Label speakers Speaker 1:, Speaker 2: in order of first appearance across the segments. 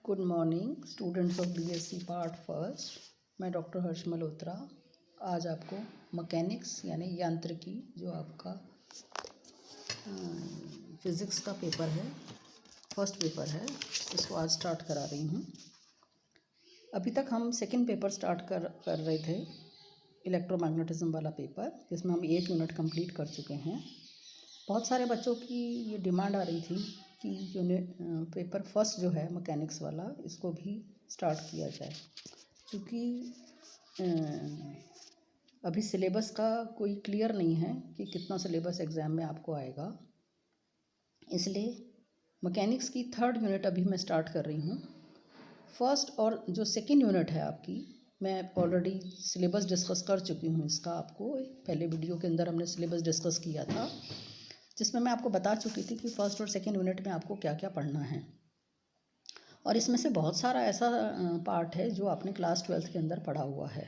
Speaker 1: Good morning students of BSc part first. मैं doctor हर्ष मल्होत्रा आज आपको मैकेनिक्स यानी यांत्रिकी जो आपका फिज़िक्स का पेपर है, फर्स्ट पेपर है, इसको आज स्टार्ट करा रही हूँ। अभी तक हम सेकंड पेपर स्टार्ट कर रहे थे, इलेक्ट्रोमैग्नेटिज्म वाला पेपर, जिसमें हम 1 यूनिट कंप्लीट कर चुके हैं। बहुत सारे बच्चों की ये डिमांड आ रही थी कि यूनिट पेपर फर्स्ट जो है मैकेनिक्स वाला, इसको भी स्टार्ट किया जाए, क्योंकि अभी सिलेबस का कोई क्लियर नहीं है कि कितना सिलेबस एग्ज़ाम में आपको आएगा। इसलिए मैकेनिक्स की 3rd यूनिट अभी मैं स्टार्ट कर रही हूँ। फर्स्ट और जो सेकेंड यूनिट है आपकी, मैं ऑलरेडी सिलेबस डिस्कस कर चुकी हूँ इसका। आपको पहले वीडियो के अंदर हमने सिलेबस डिस्कस किया था, जिसमें मैं आपको बता चुकी थी कि फर्स्ट और सेकेंड यूनिट में आपको क्या क्या पढ़ना है। और इसमें से बहुत सारा ऐसा पार्ट है जो आपने क्लास 12th के अंदर पढ़ा हुआ है,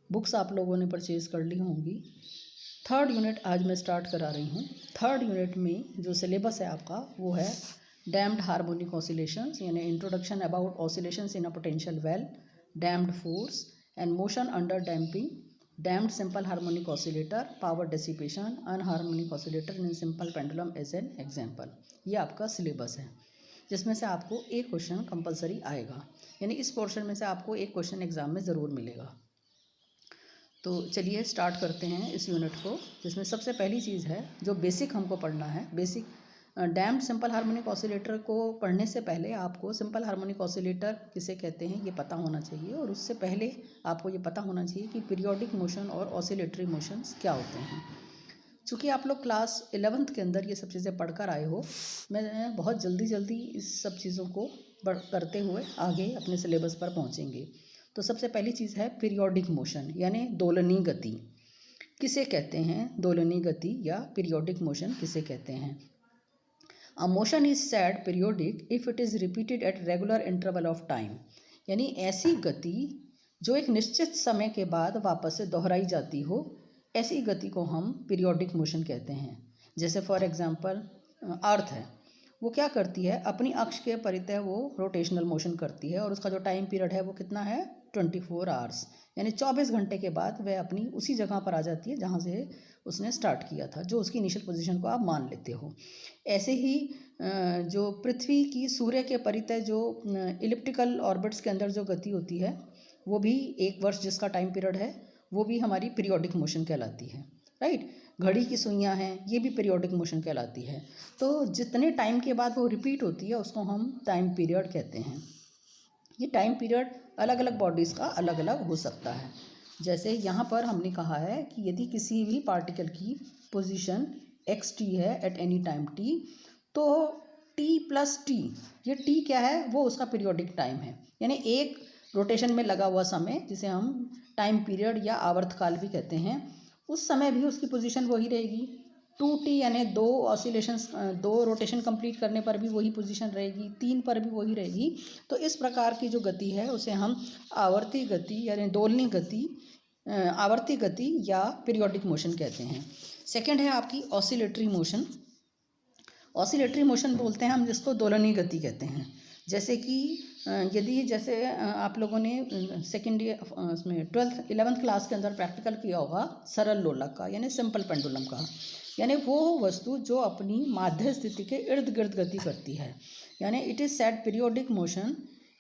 Speaker 1: बुक्स आप लोगों ने परचेज़ कर ली होंगी। 3rd यूनिट आज मैं स्टार्ट करा रही हूँ। 3rd यूनिट में जो सिलेबस है आपका वो है डैम्प्ड हार्मोनिक ऑसिलेशंस, यानी introduction about oscillations in a potential well, damped force and motion under damping, damped simple harmonic oscillator, power dissipation, anharmonic oscillator in simple pendulum as an example. ये आपका syllabus है, जिसमें से आपको एक question compulsory आएगा, यानी इस पोर्शन में से आपको एक क्वेश्चन एग्जाम में ज़रूर मिलेगा। तो चलिए स्टार्ट करते हैं इस यूनिट को, जिसमें सबसे पहली चीज़ है जो बेसिक हमको पढ़ना है। Basic damped simple harmonic oscillator को पढ़ने से पहले आपको सिंपल हार्मोनिक ऑसिलेटर किसे कहते हैं ये पता होना चाहिए, और उससे पहले आपको ये पता होना चाहिए कि पीरियोडिक मोशन और ऑसिलेटरी मोशंस क्या होते हैं। चूँकि आप लोग क्लास 11th के अंदर ये सब चीज़ें पढ़कर आए हो, मैं बहुत जल्दी इस सब चीज़ों को करते हुए आगे अपने सिलेबस पर पहुँचेंगे। तो सबसे पहली चीज़ है पीरियोडिक मोशन, यानी दोलनी गति किसे कहते हैं, दोलनी गति या पीरियोडिक मोशन किसे कहते हैं। A motion is said periodic if it is repeated at regular interval of time, यानी ऐसी गति जो एक निश्चित समय के बाद वापस से दोहराई जाती हो, ऐसी गति को हम पीरियोडिक मोशन कहते हैं। जैसे फॉर एग्जांपल अर्थ है, वो क्या करती है, अपनी अक्ष के परितः वो रोटेशनल मोशन करती है, और उसका जो टाइम पीरियड है वो कितना है, 24 आवर्स, यानी 24 घंटे के बाद वह अपनी उसी जगह पर आ जाती है जहाँ से उसने स्टार्ट किया था, जो उसकी इनिशियल पोजीशन को आप मान लेते हो। ऐसे ही जो पृथ्वी की सूर्य के परितः जो इलिप्टिकल ऑर्बिट्स के अंदर जो गति होती है, वो भी 1 वर्ष जिसका टाइम पीरियड है, वो भी हमारी पीरियोडिक मोशन कहलाती है, राइट। घड़ी की सुइयाँ हैं, ये भी पीरियोडिक मोशन कहलाती है। तो जितने टाइम के बाद वो रिपीट होती है उसको हम टाइम पीरियड कहते हैं। ये टाइम पीरियड अलग अलग बॉडीज़ का अलग अलग हो सकता है। जैसे यहाँ पर हमने कहा है कि यदि किसी भी पार्टिकल की पोजीशन xt है एट एनी टाइम t, तो t + t, ये t क्या है, वो उसका पीरियोडिक टाइम है, यानी एक रोटेशन में लगा हुआ समय, जिसे हम टाइम पीरियड या आवर्तकाल भी कहते हैं। उस समय भी उसकी पोजीशन वही रहेगी। 2t यानी 2 ऑसिलेशंस, 2 रोटेशन कंप्लीट करने पर भी वही पोजीशन रहेगी, 3 पर भी वही रहेगी। तो इस प्रकार की जो गति है उसे हम आवर्ती गति यानी दोलनी गति, आवर्ती गति या पीरियोडिक मोशन कहते हैं। सेकंड है आपकी ऑसिलेटरी मोशन। ऑसिलेटरी मोशन बोलते हैं हम जिसको दोलनी गति कहते हैं। जैसे कि यदि जैसे आप लोगों ने सेकेंड ईयर उसमें 11th क्लास के अंदर प्रैक्टिकल किया होगा सरल लोलक का, यानी सिंपल पेंडुलम का, यानी वो वस्तु जो अपनी माध्य स्थिति के इर्द गिर्द गति करती है, यानी it is said periodic motion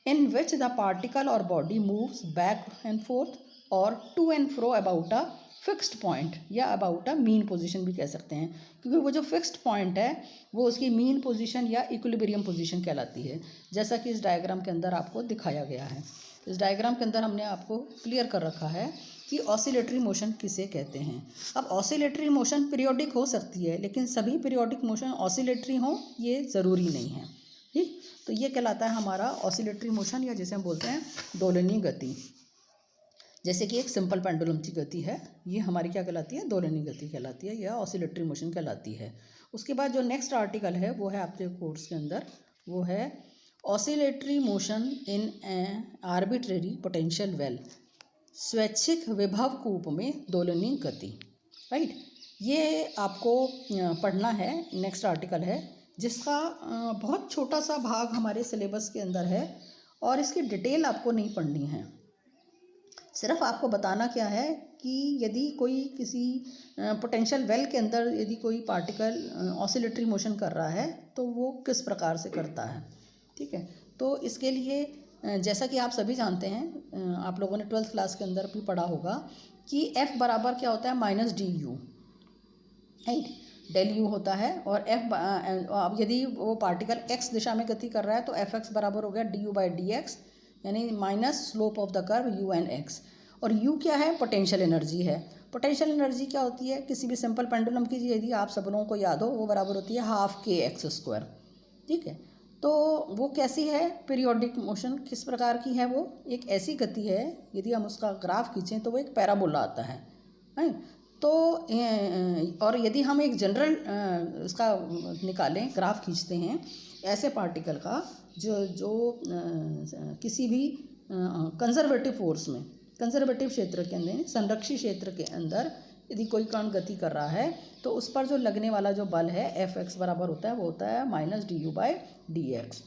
Speaker 1: in which the particle और body moves back and forth और to and fro about a fixed point, या अबाउट अ मीन पोजीशन भी कह सकते हैं, क्योंकि वो जो फिक्स्ड पॉइंट है वो उसकी मीन पोजीशन या इक्विलिब्रियम पोजीशन कहलाती है, जैसा कि इस डायग्राम के अंदर आपको दिखाया गया है। इस डायग्राम के अंदर हमने आपको क्लियर कर रखा है कि ऑसिलेटरी मोशन किसे कहते हैं। अब ऑसिलेटरी मोशन पीरियोडिक हो सकती है, लेकिन सभी पीरियोडिक मोशन ऑसिलेटरी हो ये ज़रूरी नहीं है, ठीक। तो ये कहलाता है हमारा ऑसिलेटरी मोशन, या जिसे हम बोलते हैं दोलनी गति। जैसे कि एक सिंपल पेंडुलम की गति है, ये हमारी क्या कहलाती है, दोलनी गति कहलाती है, या ऑसिलेटरी मोशन कहलाती है। उसके बाद जो नेक्स्ट आर्टिकल है वो है आपके कोर्स के अंदर, वो है oscillatory motion in arbitrary potential well, स्वैच्छिक विभव कूप में दोलनी गति, राइट। ये आपको पढ़ना है, नेक्स्ट आर्टिकल है, जिसका बहुत छोटा सा भाग हमारे सिलेबस के अंदर है, और इसकी डिटेल आपको नहीं पढ़नी है। सिर्फ आपको बताना क्या है कि यदि कोई किसी पोटेंशियल वेल के अंदर यदि कोई पार्टिकल ऑसिलेटरी मोशन कर रहा है तो वो किस प्रकार से करता है। ठीक है, तो इसके लिए जैसा कि आप सभी जानते हैं, आप लोगों ने 12th क्लास के अंदर भी पढ़ा होगा कि F बराबर क्या होता है, minus d u, right, del u होता है। और F अब यदि वो पार्टिकल x दिशा में गति कर रहा है तो एफ एक्स बराबर हो गया D U by D X, यानी minus slope of the curve U and X. और u क्या है, पोटेंशियल एनर्जी है। पोटेंशियल एनर्जी क्या होती है, किसी भी सिंपल पेंडुलम की यदि आप सब लोगों को याद हो, वो बराबर होती है हाफ के एक्स स्क्वायर। ठीक है, तो वो कैसी है, पीरियोडिक मोशन किस प्रकार की है, वो एक ऐसी गति है, यदि हम उसका ग्राफ खींचें तो वो एक पैराबोला आता है। तो और यदि हम एक जनरल इसका निकालें, ग्राफ खींचते हैं ऐसे पार्टिकल का जो किसी भी कंजर्वेटिव फोर्स में, कंजर्वेटिव क्षेत्र के अंदर, संरक्षी क्षेत्र के अंदर यदि कोई कण गति कर रहा है तो उस पर जो लगने वाला जो बल है एफ एक्स बराबर होता है, वो होता है minus d U by D x.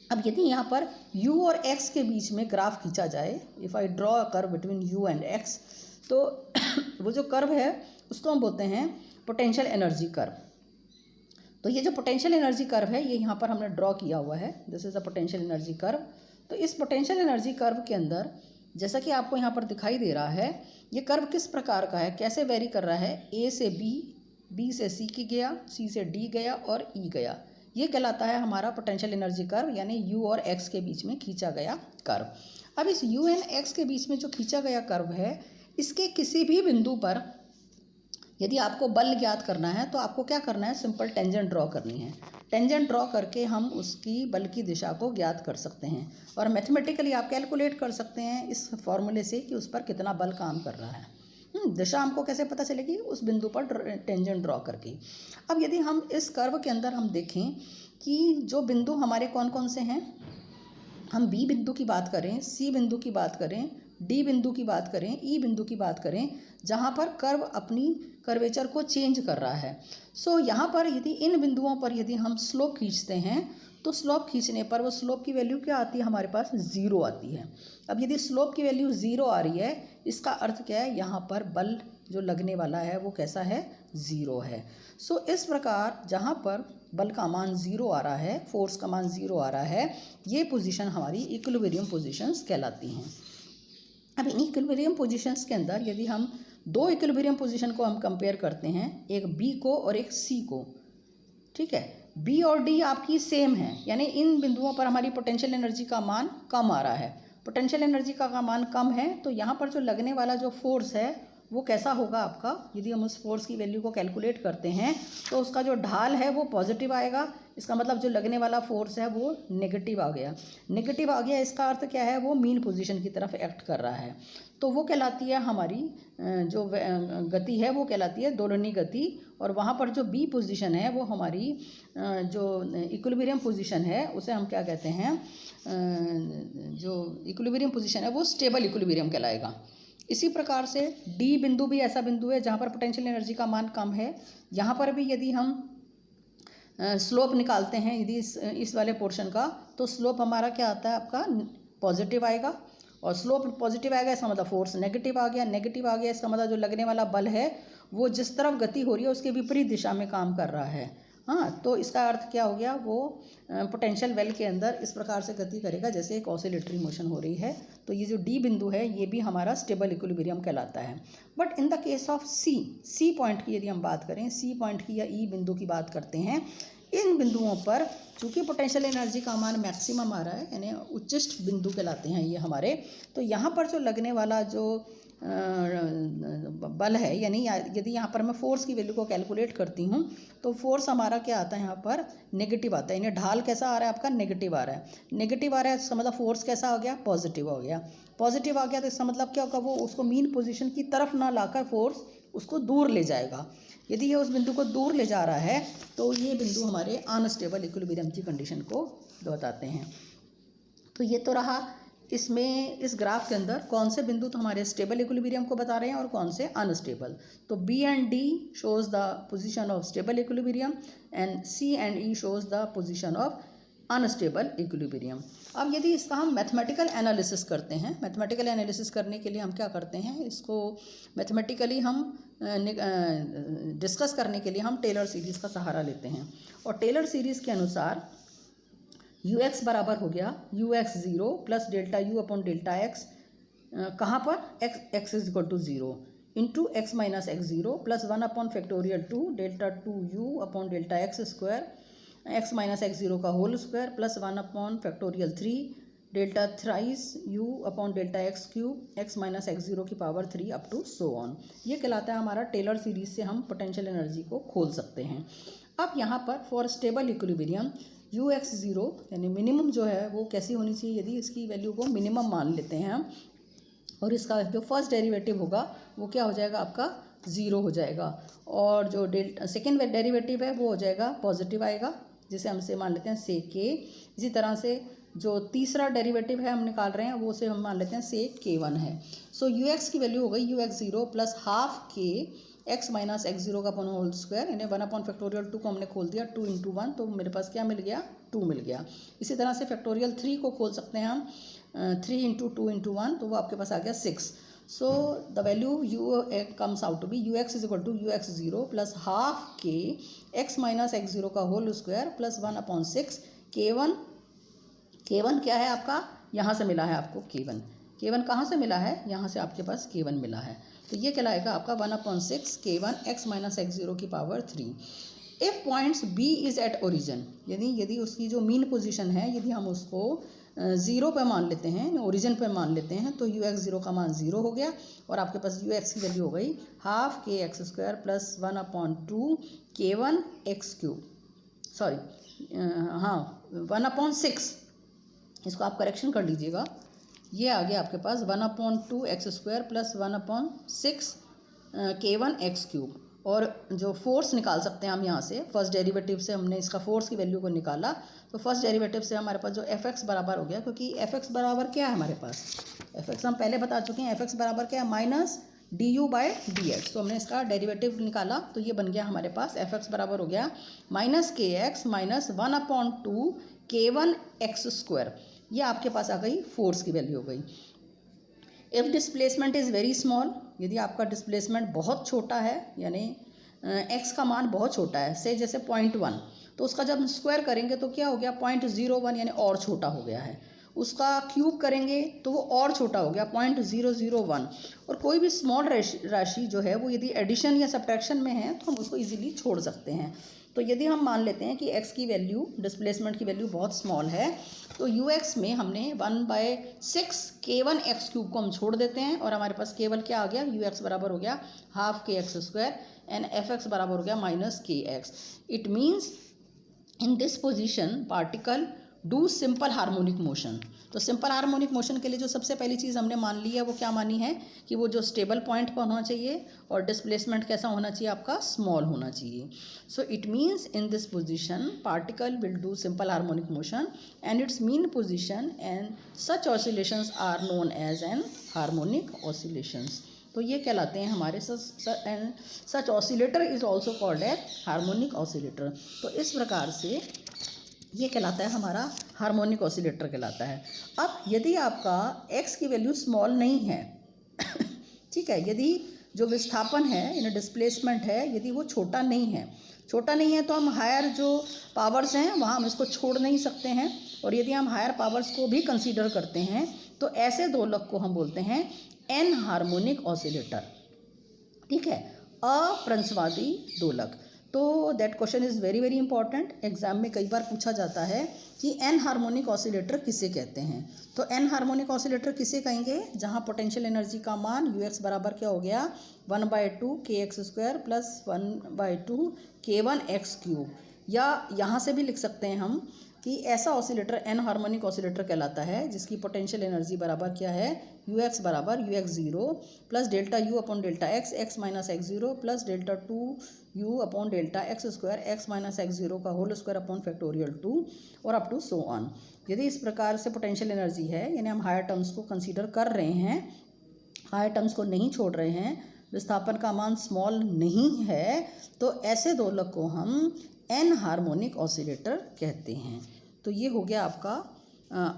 Speaker 1: अब यदि यहाँ पर u और x के बीच में ग्राफ खींचा जाए, if I draw a curve between u and x, तो वो जो कर्व है उसको हम बोलते हैं पोटेंशियल एनर्जी कर्व। तो ये जो पोटेंशियल एनर्जी कर्व है ये यहाँ पर हमने ड्रॉ किया हुआ है, this is a potential energy curve. तो इस पोटेंशियल एनर्जी कर्व के अंदर जैसा कि आपको यहाँ पर दिखाई दे रहा है, ये कर्व किस प्रकार का है, कैसे वेरी कर रहा है, ए से बी, बी से सी की गया, सी से डी गया और ई गया, ये कहलाता है हमारा पोटेंशियल एनर्जी कर्व, यानी यू और एक्स के बीच में खींचा गया कर्व। अब इस यू एंड एक्स के बीच में जो खींचा गया कर्व है, इसके किसी भी बिंदु पर यदि आपको बल ज्ञात करना है तो आपको क्या करना है, सिंपल टेंजेंट ड्रॉ करनी है। टेंजेंट ड्रॉ करके हम उसकी बल की दिशा को ज्ञात कर सकते हैं और मैथमेटिकली आप कैलकुलेट कर सकते हैं इस फॉर्मूले से कि उस पर कितना बल काम कर रहा है। दिशा हमको कैसे पता चलेगी, उस बिंदु पर टेंजेंट ड्रॉ करके। अब यदि हम इस कर्व के अंदर हम देखें कि जो बिंदु हमारे कौन कौन से हैं, हम बी बिंदु की बात करें, सी बिंदु की बात करें, डी बिंदु की बात करें, ई बिंदु की बात करें, जहाँ पर कर्व अपनी कर्वेचर को चेंज कर रहा है। सो यहाँ पर यदि इन बिंदुओं पर यदि हम स्लोप खींचते हैं तो स्लोप खींचने पर वो स्लोप की वैल्यू क्या आती है, हमारे पास ज़ीरो आती है। अब यदि स्लोप की वैल्यू ज़ीरो आ रही है, इसका अर्थ क्या है, यहाँ पर बल जो लगने वाला है वो कैसा है, ज़ीरो है। सो इस प्रकार जहाँ पर बल का मान ज़ीरो आ रहा है, फोर्स का मान ज़ीरो आ रहा है, ये पोजीशन हमारी इक्विलिब्रियम पोजीशंस कहलाती हैं। अब इन इक्विलिब्रियम पोजीशंस के अंदर यदि हम दो इक्विलिब्रियम पोजीशन को हम कंपेयर करते हैं, एक बी को और एक सी को, ठीक है, बी और डी आपकी सेम है, यानी इन बिंदुओं पर हमारी पोटेंशियल एनर्जी का मान कम आ रहा है। पोटेंशियल एनर्जी का मान कम है तो यहाँ पर जो लगने वाला जो फोर्स है वो कैसा होगा आपका, यदि हम उस फोर्स की वैल्यू को कैलकुलेट करते हैं तो उसका जो ढाल है वो पॉजिटिव आएगा। इसका मतलब जो लगने वाला फोर्स है वो नेगेटिव आ गया। नेगेटिव आ गया इसका अर्थ क्या है, वो मीन पोजीशन की तरफ एक्ट कर रहा है। तो वो कहलाती है हमारी जो गति है वो कहलाती है दोलनी गति। और वहाँ पर जो बी पोजीशन है वो हमारी जो इक्विलिब्रियम पोजीशन है उसे हम क्या कहते हैं, जो इक्विलिब्रियम पोजीशन है वो स्टेबल इक्विलिब्रियम कहलाएगा। इसी प्रकार से डी बिंदु भी ऐसा बिंदु है जहाँ पर पोटेंशियल एनर्जी का मान कम है। यहाँ पर भी यदि हम स्लोप निकालते हैं यदि इस वाले पोर्शन का, तो स्लोप हमारा क्या आता है, आपका पॉजिटिव आएगा। और स्लोप पॉजिटिव आएगा इसका मतलब फोर्स नेगेटिव आ गया, नेगेटिव आ गया इसका मतलब जो लगने वाला बल है वो जिस तरफ गति हो रही है उसके विपरीत दिशा में काम कर रहा है। हाँ, तो इसका अर्थ क्या हो गया, वो पोटेंशियल वेल के अंदर इस प्रकार से गति करेगा जैसे एक ऑसिलेटरी मोशन हो रही है। तो ये जो डी बिंदु है ये भी हमारा स्टेबल इक्विलिब्रियम कहलाता है। But in the case of C point की यदि हम बात करें, सी पॉइंट की या ई बिंदु की बात करते हैं, इन बिंदुओं पर चूँकि पोटेंशियल एनर्जी का मान मैक्सिमम आ रहा है, यानी उच्चिष्ट बिंदु कहलाते हैं ये हमारे, तो यहाँ पर जो लगने वाला जो बल है, यानी यदि यहाँ पर मैं फोर्स की वैल्यू को कैलकुलेट करती हूँ तो फोर्स हमारा क्या आता है, यहाँ पर नेगेटिव आता है। यानी ढाल कैसा आ रहा है आपका, नेगेटिव आ रहा है। नेगेटिव आ रहा है इसका मतलब फोर्स कैसा हो गया, पॉजिटिव हो गया। पॉजिटिव आ गया तो इसका मतलब क्या होगा, वो उसको मीन पोजीशन की तरफ ना लाकर फोर्स उसको दूर ले जाएगा। यदि ये उस बिंदु को दूर ले जा रहा है तो ये बिंदु हमारे अनस्टेबल इक्विलिब्रियम की कंडीशन को बताते हैं। तो ये तो रहा इसमें इस ग्राफ के अंदर कौन से बिंदु तो हमारे स्टेबल इक्विलिब्रियम को बता रहे हैं और कौन से अनस्टेबल। तो B and D shows the position of stable equilibrium and C and E shows the position of unstable equilibrium. अब यदि इसका हम मैथमेटिकल एनालिसिस करते हैं, मैथमेटिकल एनालिसिस करने के लिए हम क्या करते हैं, इसको मैथमेटिकली हम डिस्कस करने के लिए हम टेलर सीरीज़ का सहारा लेते हैं। और टेलर सीरीज़ के अनुसार यू एक्स बराबर हो गया U x zero plus delta U upon delta X, कहाँ पर X is equal to zero into X minus x zero plus 1 upon factorial 2 delta 2u upon delta X square X minus x zero का whole square plus 1 upon factorial 3 delta thrice u upon delta X cube X minus x zero की power 3 up to so on. ये कहलाता है हमारा Taylor series से हम potential energy को खोल सकते हैं। अब यहाँ पर for stable equilibrium you x zero यानी मिनिमम जो है वो कैसी होनी चाहिए, यदि इसकी वैल्यू को मिनिमम मान लेते हैं हम, और इसका जो फर्स्ट डेरिवेटिव होगा वो क्या हो जाएगा, आपका ज़ीरो हो जाएगा, और जो सेकेंड डेरिवेटिव है वो हो जाएगा पॉजिटिव आएगा, जिसे हम से मान लेते हैं से के। इसी तरह से जो तीसरा डेरिवेटिव है हम निकाल रहे हैं वो से हम मान लेते हैं से k1 है। सो यू एक्स की वैल्यू हो गई you x zero plus half k x minus x zero का अपॉन होल स्क्वायर, यानी 1 अपॉन फैक्टोरियल 2 को हमने खोल दिया 2 इंटू 1, तो मेरे पास क्या मिल गया 2 मिल गया। इसी तरह से फैक्टोरियल 3 को खोल सकते हैं हम 3 इंटू 2 इंटू 1, तो वो आपके पास आ गया 6। So the value u comes out to be u x is equal to u x zero plus half k x minus x zero का whole square plus 1 upon 6 K1 क्या है आपका, यहाँ से मिला है आपको K1 कहाँ से मिला है, यहाँ से आपके पास K1 मिला है, तो ये कहलाएगा आपका 1/6 K1 X minus x zero की power 3। If points B is at origin, यदि उसकी जो मीन पोजीशन है यदि हम उसको ज़ीरो पे मान लेते हैं, ओरिजिन पे मान लेते हैं, तो यू एक्स ज़ीरो का मान ज़ीरो हो गया और आपके पास यू एक्स की वैल्यू हो गई half k x square plus 1/2 K1 x cube, sorry 1/6, इसको आप करेक्शन कर लीजिएगा, ये आ गया आपके पास 1/2 x square plus 1/6 K1 x cube. और जो फोर्स निकाल सकते हैं हम यहाँ से, फर्स्ट डेरिवेटिव से हमने इसका फोर्स की वैल्यू को निकाला, तो फर्स्ट डेरिवेटिव से हमारे पास जो एफ एक्स बराबर हो गया, क्योंकि एफ एक्स बराबर क्या है हमारे पास, एफ एक्स हम पहले बता चुके हैं, एफ एक्स बराबर क्या है minus d U by D x, तो हमने इसका डेरिवेटिव निकाला, तो ये बन गया हमारे पास एफ एक्स बराबर हो गया माइनस के x minus 1/2 K1 x square, ये आपके पास आ गई फोर्स की वैल्यू हो गई। If displacement is very small, यदि आपका डिस्प्लेसमेंट बहुत छोटा है, यानी एक्स का मान बहुत छोटा है, से जैसे 0.1, तो उसका जब स्क्वायर करेंगे तो क्या हो गया 0.01, यानी और छोटा हो गया है, उसका क्यूब करेंगे तो वो और छोटा हो गया 0.001। और कोई भी स्मॉल राशि जो है वो यदि एडिशन या सब्ट्रैक्शन में है तो हम उसको इजीली छोड़ सकते हैं। तो यदि हम मान लेते हैं कि x की वैल्यू, डिस्प्लेसमेंट की वैल्यू बहुत स्मॉल है, तो यू एक्स में हमने 1/6 K1 एक्स क्यूब को हम छोड़ देते हैं और हमारे पास केवल क्या आ गया, यू एक्स बराबर हो गया half k x square and F x बराबर हो गया माइनस के x. It means in this position particle do simple harmonic motion. तो सिंपल हार्मोनिक मोशन के लिए जो सबसे पहली चीज़ हमने मान ली है वो क्या मानी है कि वो जो स्टेबल पॉइंट पर होना चाहिए और डिस्प्लेसमेंट कैसा होना चाहिए, आपका स्मॉल होना चाहिए। So it means in this position particle will do simple harmonic motion and its mean position and such oscillations are known as an harmonic oscillations. तो ये कहलाते हैं हमारे such oscillator is also called as harmonic oscillator. तो इस प्रकार से ये कहलाता है हमारा हार्मोनिक ऑसिलेटर कहलाता है। अब यदि आपका x की वैल्यू स्मॉल नहीं है ठीक है, यदि जो विस्थापन है यानी डिस्प्लेसमेंट है यदि वो छोटा नहीं है तो हम हायर जो पावर्स हैं वहाँ हम इसको छोड़ नहीं सकते हैं, और यदि हम हायर पावर्स को भी कंसीडर करते हैं तो ऐसे दोलक को हम बोलते हैं एन हार्मोनिक ऑसिलेटर, ठीक है, अप्रंसवादी दोलक। तो that question is very very important, exam में कई बार पूछा जाता है कि एन हार्मोनिक ऑसिलेटर किसे कहते हैं। तो एन हार्मोनिक ऑसिलेटर किसे कहेंगे, जहाँ पोटेंशियल एनर्जी का मान यू एक्स बराबर क्या हो गया 1/2 के x square plus 1/2 K1 x cube, या यहाँ से भी लिख सकते हैं हम कि ऐसा ऑसिलेटर एन हार्मोनिक ऑसिलेटर कहलाता है जिसकी पोटेंशियल एनर्जी बराबर क्या है, यू एक्स बराबर you x zero plus delta U upon delta x x minus x zero plus delta 2u upon delta X square X minus x zero का whole square upon factorial 2 और up to so on. यदि इस प्रकार से potential energy है, यानी हम higher terms को कंसीडर कर रहे हैं, हायर टर्म्स को नहीं छोड़ रहे हैं, विस्थापन का मान स्मॉल नहीं है, तो ऐसे दोलक को हम एन हार्मोनिक ऑसिलेटर कहते हैं। तो ये हो गया आपका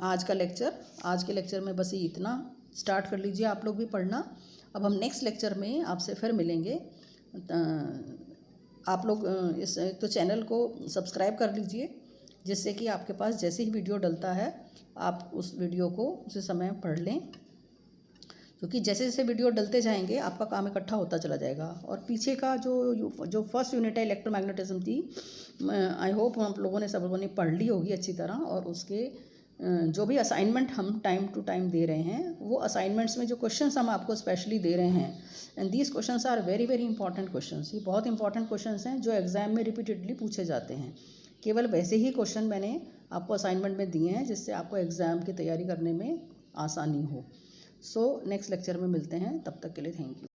Speaker 1: आज का लेक्चर। आज के लेक्चर में बस ये इतना। स्टार्ट कर लीजिए आप लोग भी पढ़ना। अब हम नेक्स्ट लेक्चर में आपसे फिर मिलेंगे। आप लोग इस तो चैनल को सब्सक्राइब कर लीजिए, जिससे कि आपके पास जैसे ही वीडियो डलता है आप उस वीडियो को उसी समय पढ़ लें, क्योंकि जैसे जैसे वीडियो डलते जाएंगे आपका काम इकट्ठा होता चला जाएगा। और पीछे का जो फर्स्ट यूनिट है इलेक्ट्रोमैग्नेटिज्म थी, आई होप आप लोगों ने सब लोगों ने पढ़ ली होगी अच्छी तरह। और उसके जो भी असाइनमेंट हम टाइम टू टाइम दे रहे हैं, वो असाइनमेंट्स में जो क्वेश्चंस हम आपको स्पेशली दे रहे हैं, and these questions are very very important questions. ये बहुत इंपॉर्टेंट क्वेश्चंस हैं जो एग्जाम में रिपीटेडली पूछे जाते हैं। केवल वैसे ही क्वेश्चन मैंने आपको असाइनमेंट में दिए हैं जिससे आपको एग्ज़ाम की तैयारी करने में आसानी हो। सो नेक्स्ट लेक्चर में मिलते हैं, तब तक के लिए थैंक यू।